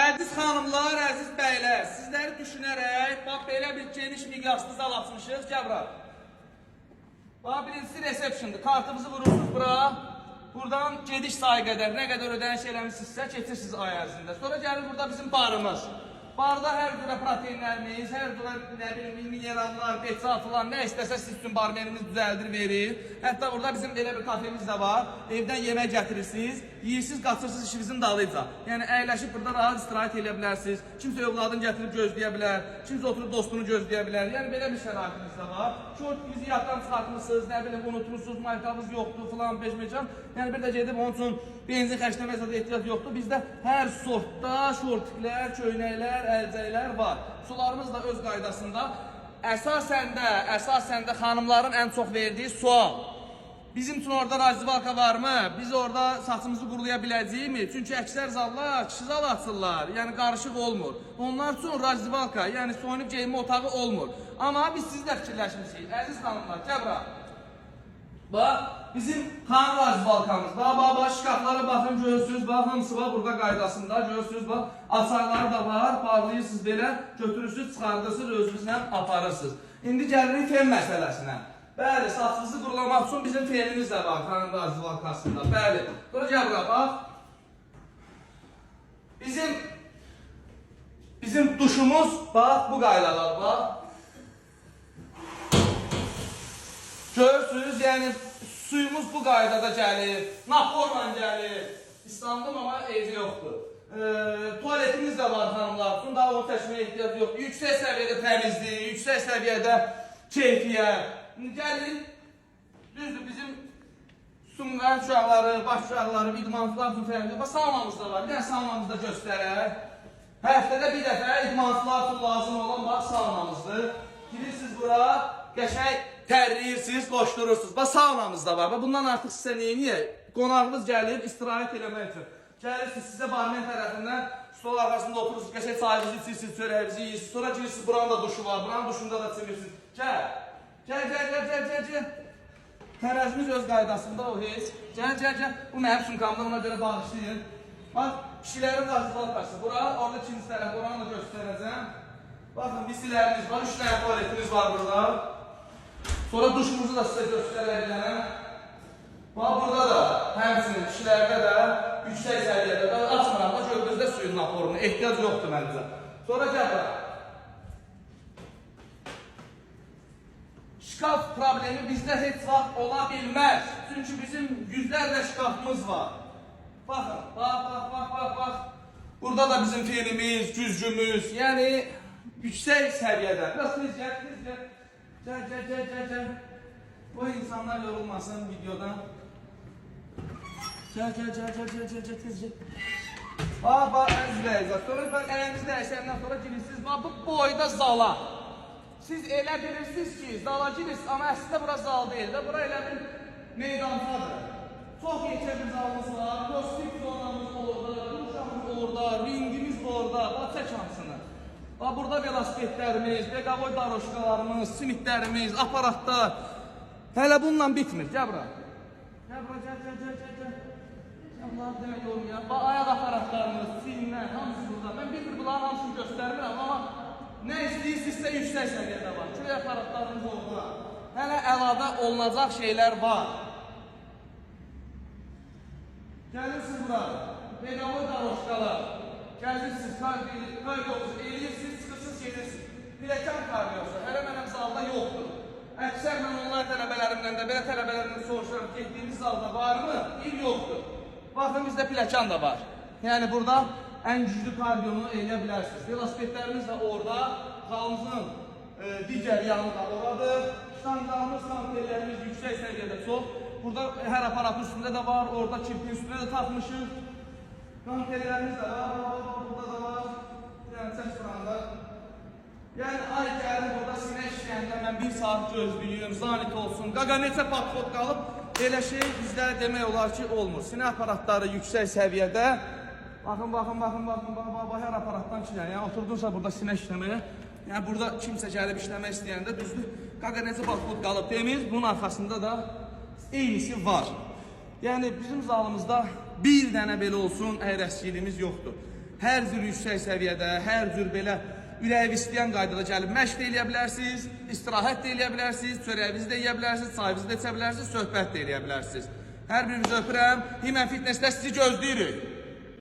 Əziz xanımlar, əziz bəylər, sizləri düşünərək, bax, belə bir geniş miqyaslı zal açmışıq, Cəbra. Bax, birincisi reseptiondur, kartımızı vurursunuz bura, buradan gediş sayı qədər, nə qədər ödəniş eləmişsinizsə, keçirsiniz ay ərzində. Sonra gəlir burada bizim barımız. Barda hər cürə proteinlərimiz, hər cürə, nə bilim, minerallar, peçatılar, nə istəsə siz üçün barmenimiz düzəldir, verir. Hətta burada bizim elə bir kafemiz də var. Evdən yemək gətirirsiniz, yiyirsiniz, qaçırsınız işinizin dalıyca. Yəni, əyləşib burada rahat istirahət edə bilərsiniz. Kimsə övladını gətirib gözləyə bilər, kimsə oturub dostunu gözləyə bilər. Yəni, belə bir şəraitimiz də var. Şortimizi yaddan çıxartmışsınız, nə bilim, unutmuşsunuz, maytavız yoxdur, filan, beşmecan. Yəni, bir də gedib onun üçün benzin xərcləməyə zaten ehtiyac yoxdur. Bizdə hər sortda şortiklər, köynəklər, əlcəklər var. Sularımız da öz qaydasında. Əsasən də xanımların ən çox verdiyi sual. Bizim üçün orada razzivalka varmı? Biz orada saçımızı qurulaya biləcəyimi? Çünki əksər zallar kişi zal açırlar. Yəni qarışıq olmur. Onlar üçün razzivalka, yəni soyunub geyinmə otağı olmur. Amma biz sizlə fikirləşmişik. Əziz xanımlar, Cəbra. Bax, bizim xanım razzivalkamız. Bax, şkaflara baxın, görürsünüz. Bax, hamısı var burada qaydasında. Görürsünüz, bax, açarları da var. Bağlayırsınız belə, götürürsünüz, çıxardırsınız, özünüzlə aparırsınız. İndi gəlirik fen məsələsinə. Bəli, saçınızı qurulamaq üçün bizim fenimiz də var, xanım razzivalkasında. Bəli, bura Cəbra, bax. Bizim duşumuz, bax, bu qaydalar, bax. Görürsünüz, yəni suyumuz bu qaydada gəlir, naporla gəlir. İstanbul amma evdə yoxdur. Tualetimiz də var xanımlar üçün, daha onu təşməyə ehtiyac yoxdur. Yüksək səviyyədə təmizlik, yüksək səviyyədə keyfiyyət. Gəlin, düzdür, bizim sumqayət uşaqları, baş uşaqları, idmançılar üçün fərqli. Bax, saunamız da var, bir dənə saunamızı da göstərək. Həftədə bir dəfə idmançılar üçün lazım olan bax, saunamızdır. Girirsiniz bura, qəşəng tərliyirsiniz, qoşdurursunuz. Bax, saunamız da var. Bundan artıq sizə neyiniyə? Qonağınız gəlir, istirahət eləmək üçün. Gəlirsiniz, sizə barmen tərəfindən stol arxasında oturursunuz, qəşəng çayınızı içirsiniz, çörəyinizi yiyirsiniz. Sonra girirsiniz, buranın da duşu var, buranın duşunda da çimirsiniz. Gəl. Tərəzimiz öz qaydasında o heç. Gəl. Bu mənim sumkamda, ona görə bağışlayın. Bax, kişilərin razzivalkası. Bura, orada ikinci tərəf, oranı da göstərəcəm. Baxın, visilərimiz var, 3 dənə tualetimiz var burada. Sonra duşumuzu da sizə göstərəcəm. Bax, burada da, həmçinin kişilərdə də, yüksək səviyyədə də, açmıram da gördüyünüzdə suyun naporunu, ehtiyac yoxdur məncə. Sonra gəl bura. Şkaf problemi bizdə heç vaxt ola bilməz. Çünki bizim yüzlərlə şkafımız var. Baxın, bax. Burada da bizim fenimiz, güzgümüz, yəni yüksək səviyyədə. Biraz tez gəl. Bu insanlar yorulmasın videodan. Gəl, tez gəl. Bax, əzizləyəcək. Sonra əlinizi dəyişəndən sonra girirsiniz. Bax, bu boyda zala. Siz elə bilirsiniz ki, zala girirsiniz, amma əslində bura zal deyil də, bura elə bir meydantadır. Çox yekə bir zalımız var, kostik zonamız orada, duşamız orada, ringimiz orada, bax, çək hamısını. Bax, burada velosipedlərimiz, beqavoy daroşkalarımız, simitlərimiz, aparatlar. Hələ bununla bitmir, gəl bura. Gəl. Allah'ım demək olmuyor. Bax, ayaq aparatlarımız, filmlər, hamısı burada. Mən bir bunların hamısını göstərmirəm, amma nə istəyirsinizsə yüksək səviyyədə var. Köy aparatlarımız orada. Hələ əlavə olunacaq şeylər var. Gəlirsiniz bura. Beqavoy daroşkalar. Gəlirsiniz, kardiosu eləyirsiniz, çıxırsınız, gedirsiniz. Biləkən kardiosu. Hələ mənim zalda yoxdur. Əksər mən onlar tələbələrimdən də, belə tələbələrimdən soruşuram, getdiyimiz zalda varmı? Bir yoxdur. Baxın, bizdə piləkən də var. Yəni, burada ən güclü kardiyonu eləyə bilərsiniz. Velosipedlərimiz də orada, halımızın digər yanı da oradır. Ştanqlarımız, kantellərimiz yüksək səviyyədə çox. Burada hər aparatın üstündə də var, orada kirpin üstündə də taxmışıq. Kantellərimiz də var, burada da var. Bir dənə çək buranda. Yəni, ay gəlir burada sinə işləyəndə mən 1 saat gözlüyüm, zanit olsun. Qaqa neçə patfot qalıb, elə şey bizdə demək olar ki, olmur. Sinə aparatları yüksək səviyyədə. Baxın, hər aparatdan ki, yəni oturdunsa burada sinə işləməyə, yəni burada kimsə gəlib işləmək istəyəndə düzdür, qaqa necə patfot qalıb demir, bunun arxasında da eynisi var. Yəni bizim zalımızda bir dənə belə olsun əyrəskiliyimiz yoxdur. hər cür yüksək səviyyədə, hər cür belə ürəyiniz istəyən qaydada gəlib məşq də eləyə bilərsiniz, istirahət də eləyə bilərsiniz, çörəyinizi də yeyə bilərsiniz, çayınızı da içə bilərsiniz, söhbət də eləyə bilərsiniz. Hər birinizi öpürəm. Himən Fitnessdə sizi gözləyirik.